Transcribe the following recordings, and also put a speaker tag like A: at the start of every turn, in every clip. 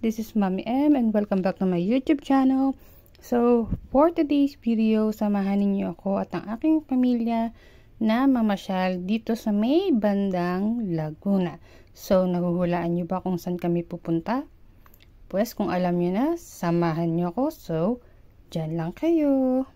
A: this is Mommy M and welcome back to my YouTube channel. So, for today's video, samahan ninyo ako at ang aking pamilya na mamasyal dito sa may bandang Laguna. So, nahuhulaan nyo ba kung saan kami pupunta? Pues, kung alam nyo na, samahan nyo ako. So, dyan lang kayo.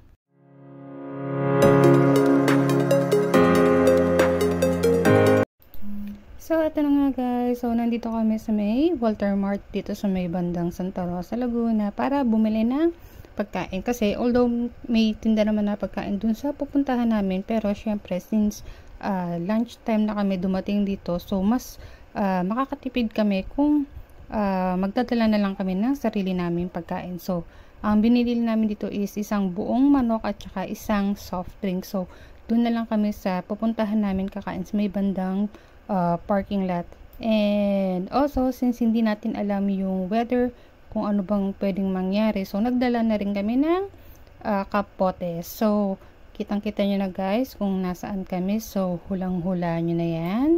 A: So, ito na nga guys. So, nandito kami sa may Walter Mart dito sa may bandang Santa Rosa, Laguna para bumili ng pagkain. Kasi, although may tinda naman na pagkain dun sa pupuntahan namin, pero syempre, since lunch time na kami dumating dito, so mas makakatipid kami kung magdadala na lang kami ng sarili namin pagkain. So, ang binili namin dito is isang buong manok at saka isang soft drink. So, dun na lang kami sa pupuntahan namin kakain sa may bandang parking lot. And also, since hindi natin alam yung weather, kung ano bang pwedeng mangyari, so nagdala na rin kami ng kapote. So, kitang-kita nyo na guys kung nasaan kami. So, hulang-hula nyo na yan.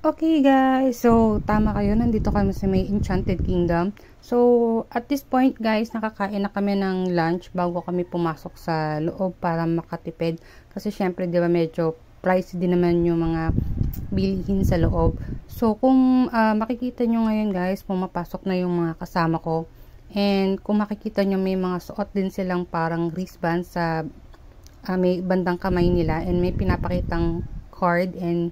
A: Okay guys, so tama kayo, nandito kami sa may Enchanted Kingdom. So at this point guys, nakakain na kami ng lunch bago kami pumasok sa loob para makatipid. Kasi syempre di ba medyo pricey din naman yung mga bilihin sa loob. So kung makikita nyo ngayon guys, pumapasok na yung mga kasama ko. And kung makikita nyo, may mga suot din silang parang wristband sa may bandang kamay nila. And may pinapakitang card and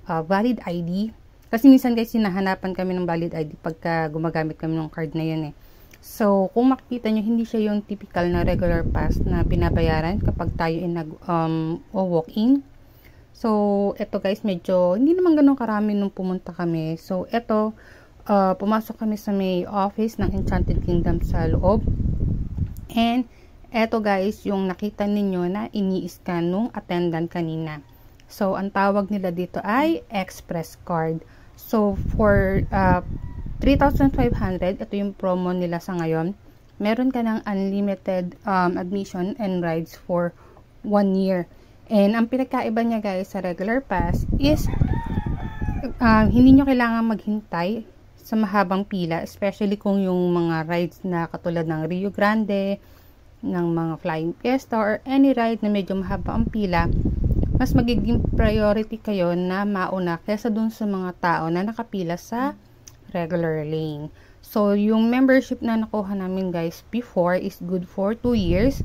A: valid ID. Kasi minsan guys, sinahanapan kami ng valid ID pagka gumagamit kami ng card na yun eh. So, kung makikita nyo, hindi siya yung typical na regular pass na pinabayaran kapag tayo ay nag-walk-in. So, eto guys, medyo hindi naman ganun karami nung pumunta kami. So, eto, pumasok kami sa may office ng Enchanted Kingdom sa loob. And, eto guys, yung nakita ninyo na ini-scan nung attendant kanina. So, ang tawag nila dito ay express card. So, for 3,500, ito yung promo nila sa ngayon. Meron ka ng unlimited admission and rides for 1 year. And ang pinagkaiba niya guys sa regular pass is hindi nyo kailangan maghintay sa mahabang pila, especially kung yung mga rides na katulad ng Rio Grande, ng mga Flying Fiesta, or any ride na medyo mahaba ang pila. Mas magiging priority kayo na mauna kesa dun sa mga tao na nakapila sa regular lane. So, yung membership na nakuha namin guys before is good for 2 years.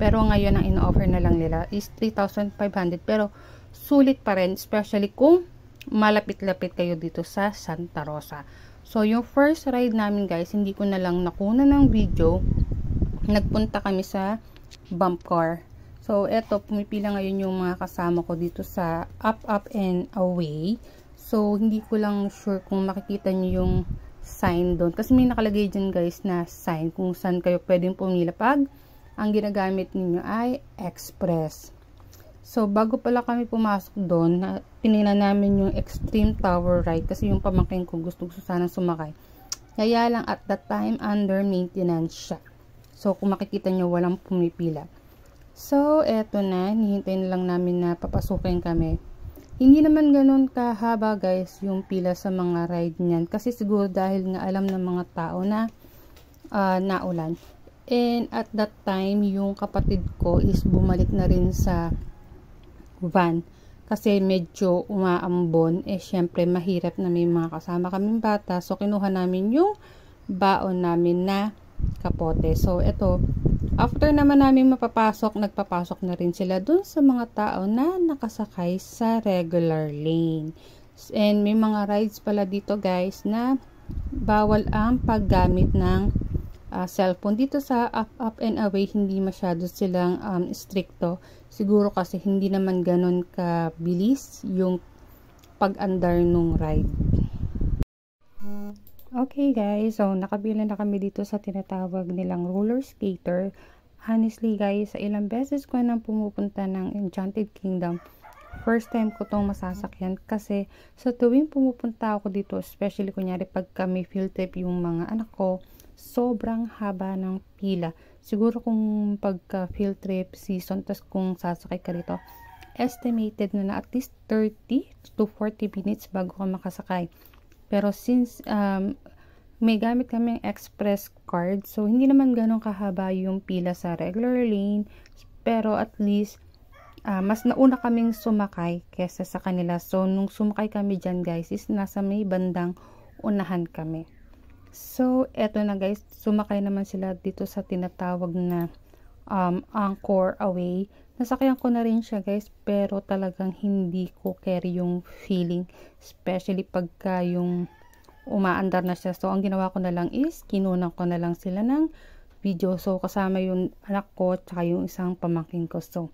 A: Pero ngayon ang ino-offer na lang nila is 3,500. Pero sulit pa rin, especially kung malapit-lapit kayo dito sa Santa Rosa. So, yung first ride namin guys, hindi ko na lang nakuna ng video. Nagpunta kami sa bump car. So, eto, pumipila ngayon yung mga kasama ko dito sa up and away. So, hindi ko lang sure kung makikita nyo yung sign doon. Kasi may nakalagay dyan guys na sign kung saan kayo pwedeng pumila pag ang ginagamit ninyo ay express. So, bago pala kami pumasok doon, tinignan namin yung Extreme Tower Ride kasi yung pamangkin ko gusto sana sumakay. Kaya lang at that time, under maintenance siya. So, kung makikita nyo, walang pumipila. So, eto na. Hihintay na lang namin na papasukin kami. Hindi naman ganun kahaba guys yung pila sa mga ride niyan. Kasi siguro dahil nga alam ng mga tao na naulan. And at that time, yung kapatid ko is bumalik na rin sa van. Kasi medyo umaambon. Eh, syempre mahirap na may mga kasama kaming bata. So, kinuha namin yung baon namin na kapote. So, eto. After naman namin nagpapasok na rin sila dun sa mga tao na nakasakay sa regular lane. And may mga rides pala dito guys na bawal ang paggamit ng cellphone. Dito sa up and away, hindi masyado silang stricto. Siguro kasi hindi naman ganun kabilis yung pag-andar nung ride. Okay guys, so nakabili na kami dito sa tinatawag nilang roller skater. Honestly guys, sa ilang beses ko nang pumupunta ng Enchanted Kingdom, first time ko tong masasakyan kasi sa tuwing pumupunta ako dito, especially kunyari pag kami field trip yung mga anak ko, sobrang haba ng pila. Siguro kung pagka field trip season, tas kung sasakay ka dito, estimated na at least 30 to 40 minutes bago ka makasakay. Pero since may gamit kaming express card, so hindi naman ganun kahaba yung pila sa regular lane, pero at least mas nauna kaming sumakay kesa sa kanila. So nung sumakay kami dyan guys, is nasa may bandang unahan kami. So eto na guys, sumakay naman sila dito sa tinatawag na Angkor Away. Nasakyan ko na rin siya guys, pero talagang hindi ko carry yung feeling, especially pagka yung umaandar na siya. So ang ginawa ko na lang is kinunan ko na lang sila ng video. So kasama yung anak ko tsaka yung isang pamangkin ko. So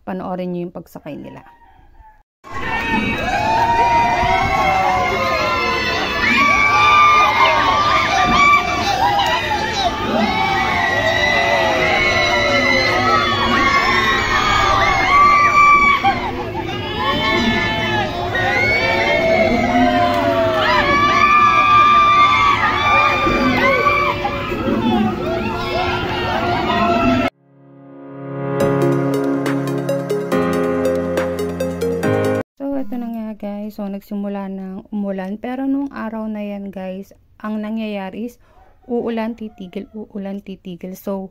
A: panoorin nyo yung pagsakay nila. So, nagsimula ng umulan. Pero nung araw na yan, guys, ang nangyayari is uulan, titigil, uulan, titigil. So,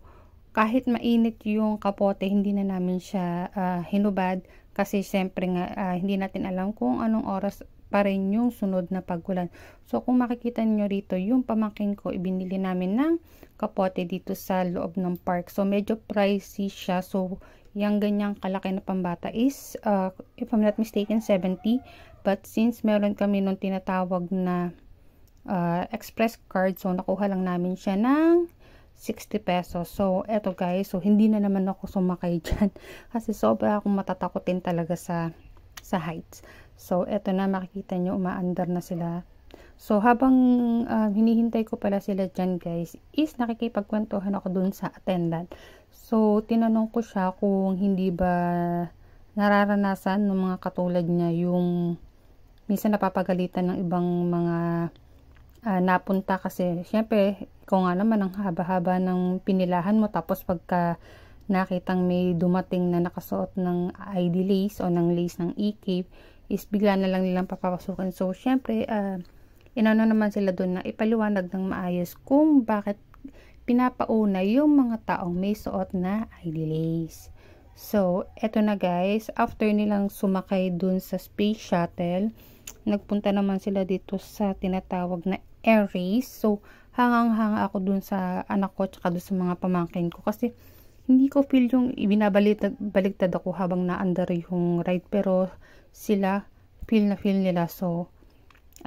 A: kahit mainit yung kapote, hindi na namin siya hinubad. Kasi, syempre nga, hindi natin alam kung anong oras pa rin yung sunod na pagulan. So, kung makikita nyo rito, yung pamangkin ko, ibinili namin ng kapote dito sa loob ng park. So, medyo pricey siya. So, yung ganyang kalaki na pambata is, if I'm not mistaken, 70. But since meron kami nung tinatawag na express card, so nakuha lang namin siya ng 60 pesos. So, eto guys, so hindi na naman ako sumakay dyan. Kasi sobra akong matatakotin talaga sa heights. So, eto na, makikita nyo, umaandar na sila. So, habang hinihintay ko pala sila dyan guys, is nakikipagkwentuhan ako dun sa attendant. So, tinanong ko siya kung hindi ba nararanasan ng mga katulad niya yung minsan napapagalitan ng ibang mga napunta kasi syempre, ikaw nga naman ang haba-haba ng pinilahan mo tapos pagka nakitang may dumating na nakasuot ng ID lace o ng lace ng e-cape is bigla na lang nilang papapasukin. So, syempre, inano naman sila doon na ipaliwanag ng maayos kung bakit pinapauna yung mga taong may suot na ID lace. So, eto na guys, after nilang sumakay dun sa space shuttle, nagpunta naman sila dito sa tinatawag na air race. So, hangang-hanga ako dun sa anak ko tsaka dun sa mga pamangkin ko kasi hindi ko feel yung ibinabaligtad ako habang naandar yung ride, pero sila feel na feel nila. So,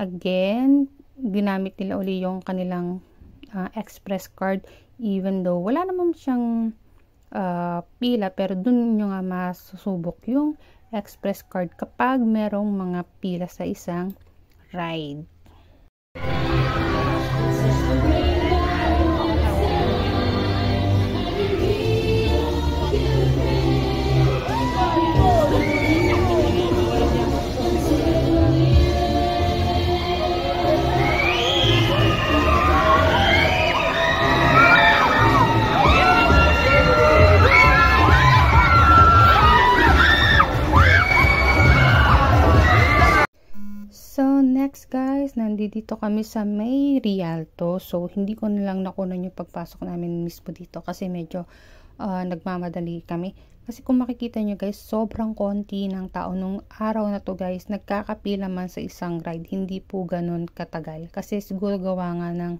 A: again, ginamit nila uli yung kanilang express card even though wala naman siyang pila, pero dun nyo nga masusubok yung express card kapag merong mga pila sa isang ride. Next guys, nandito kami sa may Rialto. So, hindi ko na lang nakunan yung pagpasok namin mismo dito kasi medyo nagmamadali kami. Kasi kung makikita nyo guys, sobrang konti ng tao nung araw na to guys. Nagkakapila man sa isang ride. Hindi po ganun katagal. Kasi siguro gawa nga ng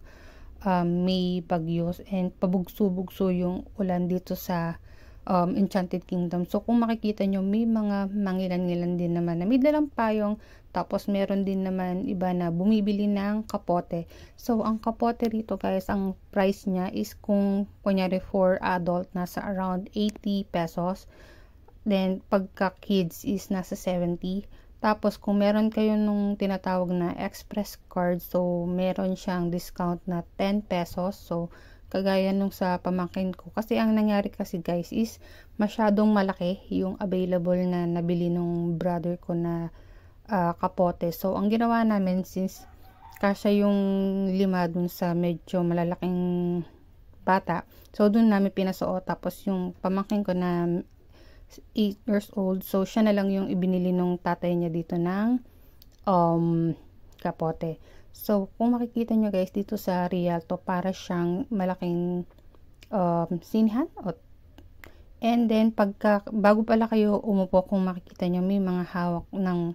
A: may bagyo and pabugso-bugso yung ulan dito sa Enchanted Kingdom. So, kung makikita nyo, may mga mangilan-ngilan din naman na may dalang payong. Tapos, meron din naman iba na bumibili ng kapote. So, ang kapote rito guys, ang price niya is kung kunyari for adult, nasa around 80 pesos. Then, pagka kids is nasa 70. Tapos, kung meron kayo nung tinatawag na express card, so, meron siyang discount na 10 pesos. So, kagaya nung sa pamangkin ko. Kasi ang nangyari kasi guys is masyadong malaki yung available na nabili nung brother ko na kapote. So, ang ginawa namin since kasya yung 5 dun sa medyo malalaking bata. So, dun namin pinasuot. Tapos, yung pamangkin ko na 8 years old. So, siya na lang yung ibinili nung tatay niya dito ng kapote. So, kung makikita nyo guys, dito sa Rialto, para siyang malaking sinihan. And then, bago pala kayo umupo, kung makikita nyo, may mga hawak ng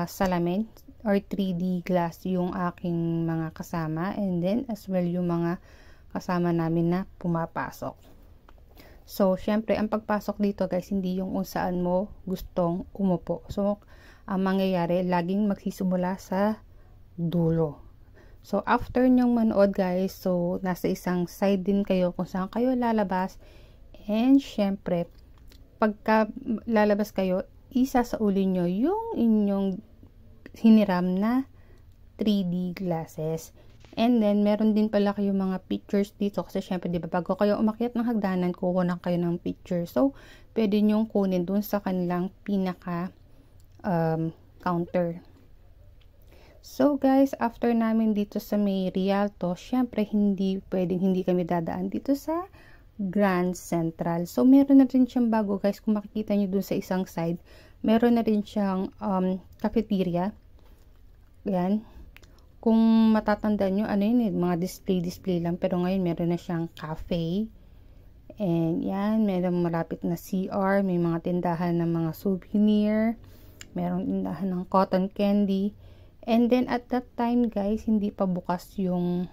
A: salamin or 3D glass yung aking mga kasama. And then, as well, yung mga kasama namin na pumapasok. So, syempre, ang pagpasok dito guys, hindi yung kung saan mo gustong umupo. So, ang mangyayari, laging magsisimula sa dulo. So, after nyong manood guys, so, nasa isang side din kayo kung saan kayo lalabas. And, syempre, pagka lalabas kayo, isasauli nyo yung inyong hiniram na 3D glasses. And then, meron din pala kayo mga pictures dito. Kasi, syempre, di ba, bago kayo umakyat ng hagdanan, kukunan kayo ng picture. So, pwede nyong kunin dun sa kanilang pinaka counter. So, guys, after namin dito sa may Rialto, syempre, hindi kami dadaan dito sa Grand Central. So, meron na rin siyang bago, guys. Kung makikita nyo dun sa isang side, meron na rin siyang cafeteria. Yan. Kung matatandaan nyo, ano yun, mga display lang. Pero ngayon, meron na siyang cafe. And yan, meron malapit na CR. May mga tindahan ng mga souvenir. Meron tindahan ng cotton candy. And then, at that time, guys, hindi pa bukas yung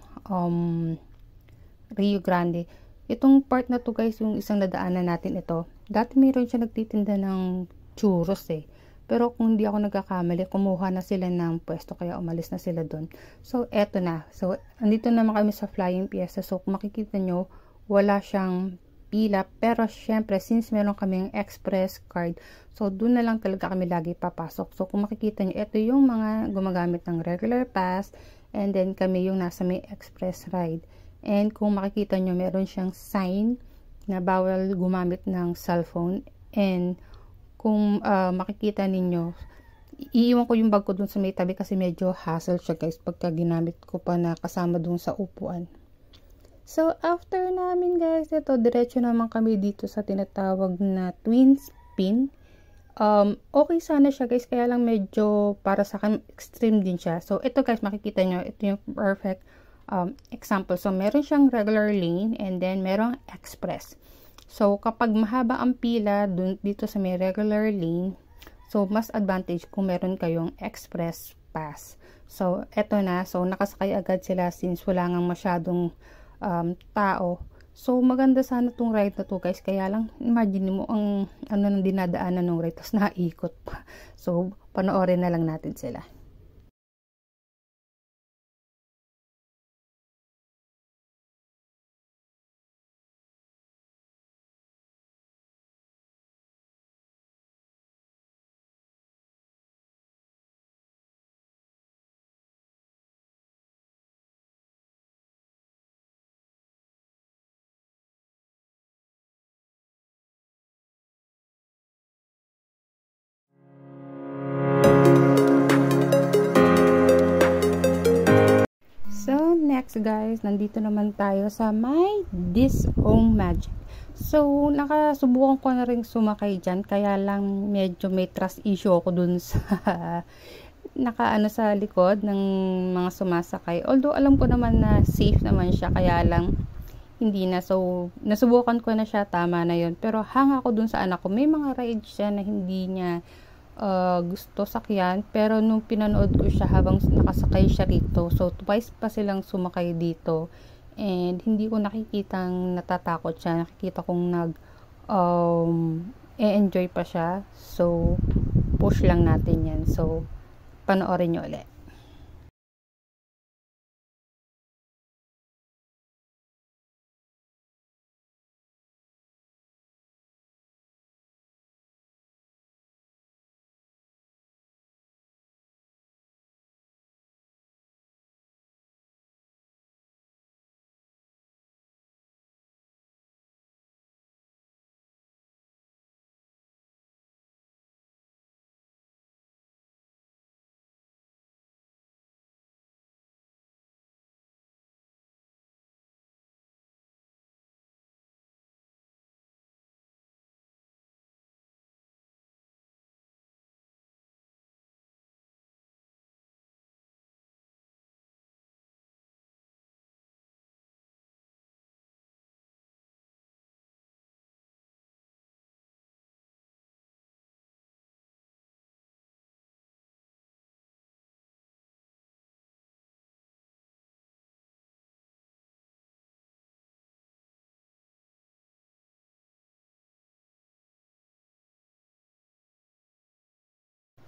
A: Rio Grande. Itong part na to, guys, yung isang nadaanan natin ito. Dati mayroon siya nagtitinda ng churros eh. Pero kung hindi ako nagkakamali, kumuha na sila ng pwesto, kaya umalis na sila doon. So, eto na. So, andito naman kami sa Flying Fiesta. So, kung makikita nyo, wala siyang pila. Pero, syempre, since meron kaming express card, so, doon na lang talaga kami lagi papasok. So, kung makikita nyo, ito yung mga gumagamit ng regular pass. And then, kami yung nasa may express ride. And, kung makikita nyo, meron siyang sign na bawal gumamit ng cellphone. And, kung makikita ninyo, iiwan ko yung bag ko dun sa may tabi kasi medyo hassle siya guys pagka ginamit ko pa na kasama dun sa upuan. So, after namin guys, ito, diretso naman kami dito sa tinatawag na Twin Spin. Okay sana siya guys, kaya lang medyo para sa akin extreme din siya. So, ito guys, makikita nyo, ito yung perfect example. So, meron siyang regular lane and then merong express. So, kapag mahaba ang pila dito sa may regular lane, so, mas advantage kung meron kayong express pass. So, eto na. So, nakasakay agad sila since wala nga masyadong tao. So, maganda sana tong ride na to guys. Kaya lang, imagine mo ang nang dinadaanan ng ride, tapos naikot pa. So, panoorin na lang natin sila. So, next guys, nandito naman tayo sa my This Own Magic. So, nakasubukan ko na rin sumakay dyan, kaya lang medyo may trust issue ako dun sa nakaano sa likod ng mga sumasakay. Although, alam ko naman na safe naman siya, kaya lang hindi na. So, nasubukan ko na siya, tama na yon. Pero hang ako dun sa anak ko, may mga rides siya na hindi niya gusto sakyan, pero nung pinanood ko siya habang nakasakay siya rito, so twice pa silang sumakay dito and hindi ko nakikitang natatakot siya, nakikita kong e-enjoy pa siya. So push lang natin yan. So panoorin nyo ulit.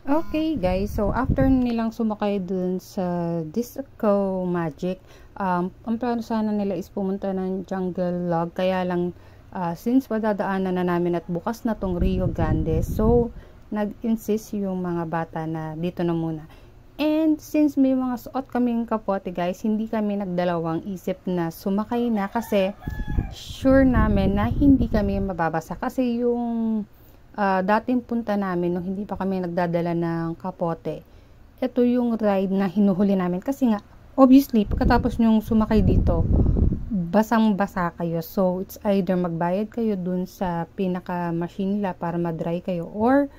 A: Okay guys, so after nilang sumakay dun sa Disco Magic, ang plano sana nila is pumunta ng Jungle Log, kaya lang since madadaanan na namin at bukas na tong Rio Grande, so nag-insist yung mga bata na dito na muna. And since may mga suot kaming kapote guys, hindi kami nagdalawang isip na sumakay na kasi sure namin na hindi kami mababasa kasi yung dating punta namin nung hindi pa kami nagdadala ng kapote, ito yung ride na hinuhuli namin kasi nga obviously pagkatapos nyong sumakay dito basang basa kayo, so it's either magbayad kayo dun sa pinaka machine nila para madry kayo or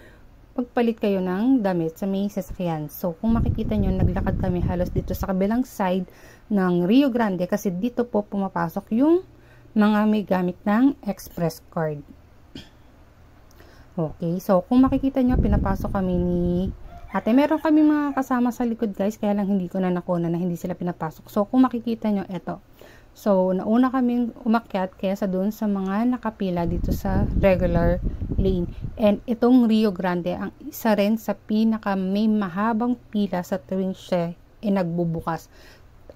A: magpalit kayo ng damit sa may sasakyan. So kung makikita nyo, naglakad kami halos dito sa kabilang side ng Rio Grande kasi dito po pumapasok yung mga may gamit ng express card. Okay, so kung makikita nyo, pinapasok kami ni ate. Meron kami mga kasama sa likod guys, kaya lang hindi ko na nakuna na hindi sila pinapasok. So kung makikita nyo, eto. So nauna kaming umakyat kaya sa doon sa mga nakapila dito sa regular lane. And itong Rio Grande, ang isa rin sa pinaka may mahabang pila sa tuwing siya nagbubukas.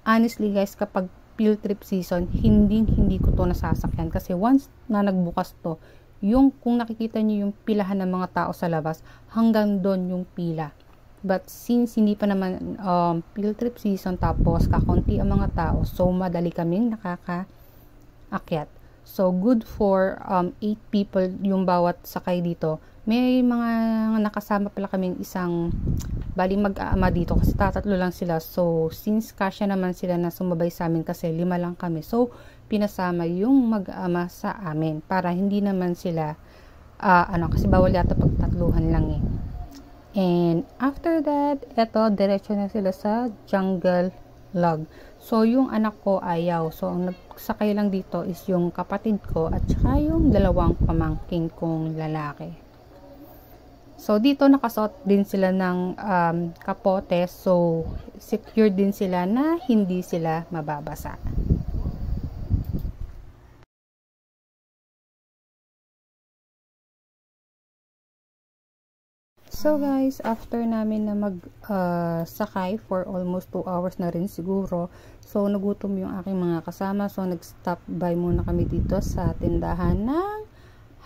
A: Honestly guys, kapag field trip season, hindi ko to nasasakyan kasi once na nagbukas to, yung kung nakikita niyo yung pilahan ng mga tao sa labas, hanggang doon yung pila. But since hindi pa naman field trip season tapos kakaunti ang mga tao, so madali kaming nakakaakyat. So good for 8 people yung bawat sakay dito. May mga nakasama pala kaming isang bali mag-aama dito kasi tatatlo lang sila. So since kasya naman sila na sumabay sa amin kasi 5 lang kami, so pinasama yung mag-ama sa amin para hindi naman sila kasi bawal yata pagtatluhan lang eh. And after that, eto diretso na sila sa Jungle Log. So yung anak ko ayaw, so ang nagsakay lang dito is yung kapatid ko at saka yung dalawang pamangkin kong lalaki. So dito nakasuot din sila ng kapote, so secure din sila na hindi sila mababasa. So guys, after namin na sakay for almost 2 hours na rin siguro, so nagutom yung aking mga kasama, so nag-stop by muna kami dito sa tindahan ng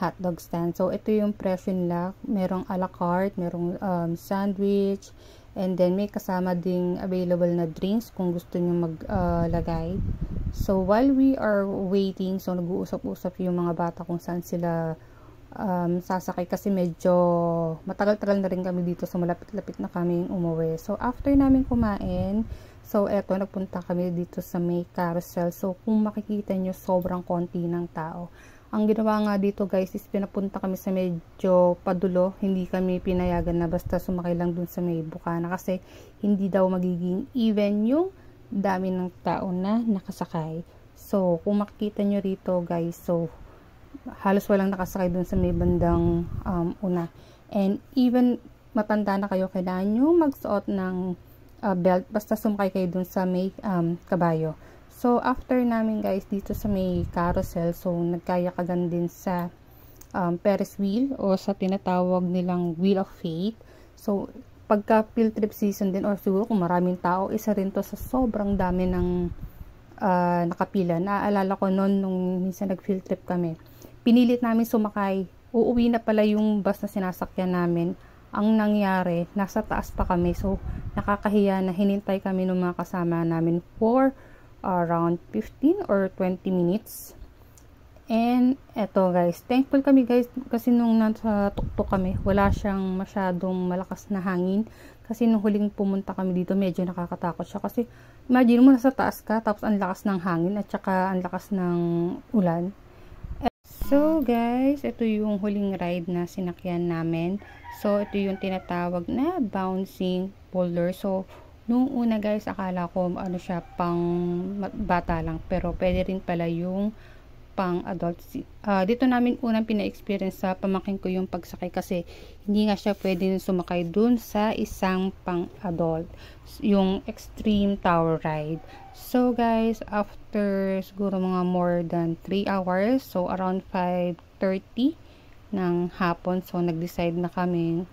A: hotdog stand. So ito yung presyo nila, merong a la carte, merong sandwich, and then may kasama ding available na drinks kung gusto nyo maglagay. So while we are waiting, so nag-uusap-usap yung mga bata kung saan sila sasakay kasi medyo matagal-tagal na rin kami dito, so malapit-lapit na kaming umuwi. So after namin kumain, so eto nagpunta kami dito sa may carousel. So kung makikita nyo, sobrang konti ng tao. Ang ginawa nga dito guys is pinapunta kami sa medyo padulo, hindi kami pinayagan na basta sumakay lang dun sa may bukana kasi hindi daw magiging even yung dami ng tao na nakasakay. So kung makikita nyo rito guys, so halos walang nakasakay dun sa may bandang una. And even matanda na kayo, kailangan nyo magsuot ng belt basta sumakay kayo dun sa may kabayo. So after namin guys dito sa may carousel, so nagkayakagan din sa Ferris wheel o sa tinatawag nilang Wheel of Fate. So pagka field trip season din or siguro kung maraming tao, isa rin to sa sobrang dami ng nakapila. Naaalala ko noon nung minsan nag field trip kami, pinilit namin sumakay. Uuwi na pala yung bus na sinasakyan namin. Ang nangyari, nasa taas pa kami. So, nakakahiya na hinintay kami ng mga kasama namin for around 15 or 20 minutes. And, eto guys, thankful kami guys kasi nung nasa tuktok kami, wala siyang masyadong malakas na hangin. Kasi nung huling pumunta kami dito, medyo nakakatakot siya. Kasi, imagine mo nasa taas ka, tapos ang lakas ng hangin at saka ang lakas ng ulan. So guys, ito yung huling ride na sinakyan namin. So ito yung tinatawag na bouncing boulder. So nung una guys, akala ko siya pang bata lang, pero pwede rin pala yung pang adult. Dito namin unang pina-experience sa pamangkin ko yung pagsakay kasi hindi nga siya pwede sumakay dun sa isang pang adult, yung extreme tower ride. So guys, after siguro mga more than 3 hours, so around 5:30 ng hapon, so nag-decide na kami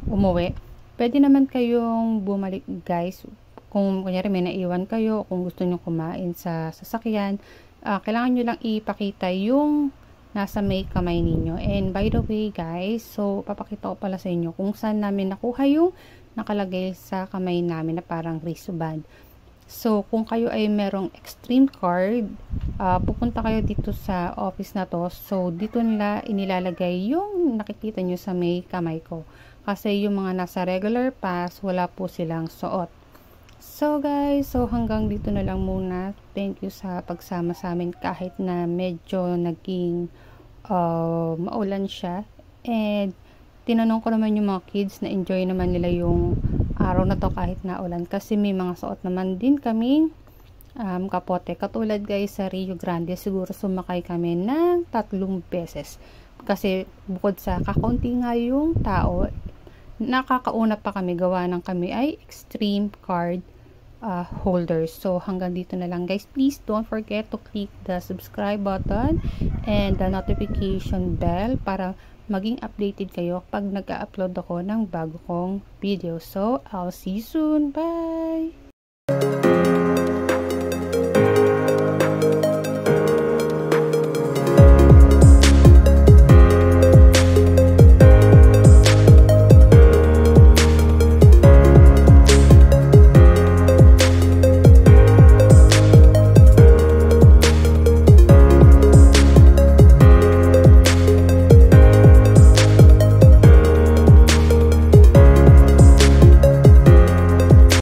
A: umuwi, pwede naman kayong bumalik guys. Kung kunyari may naiwan kayo, kung gusto nyo kumain sa sasakyan, kailangan nyo lang ipakita yung nasa may kamay ninyo. And by the way guys, so papakita ko pala sa inyo kung saan namin nakuha yung nakalagay sa kamay namin na parang wristband. So kung kayo ay merong extreme card, pupunta kayo dito sa office na to. So dito nila inilalagay yung nakikita nyo sa may kamay ko. Kasi yung mga nasa regular pass, wala po silang suot. So guys, so hanggang dito na lang muna. Thank you sa pagsama sa amin kahit na medyo naging maulan siya. And tinanong ko naman yung mga kids na enjoy naman nila yung araw na to kahit na ulan. Kasi may mga suot naman din kaming kapote. Katulad guys sa Rio Grande, siguro sumakay kami ng 3 beses. Kasi bukod sa kakaunti nga yung tao, nakakauna pa kami gawa ng kami ay extreme card holders. So hanggang dito na lang guys. Please don't forget to click the subscribe button and the notification bell para maging updated kayo pag nag-upload ako ng bago kong video. So I'll see you soon. Bye!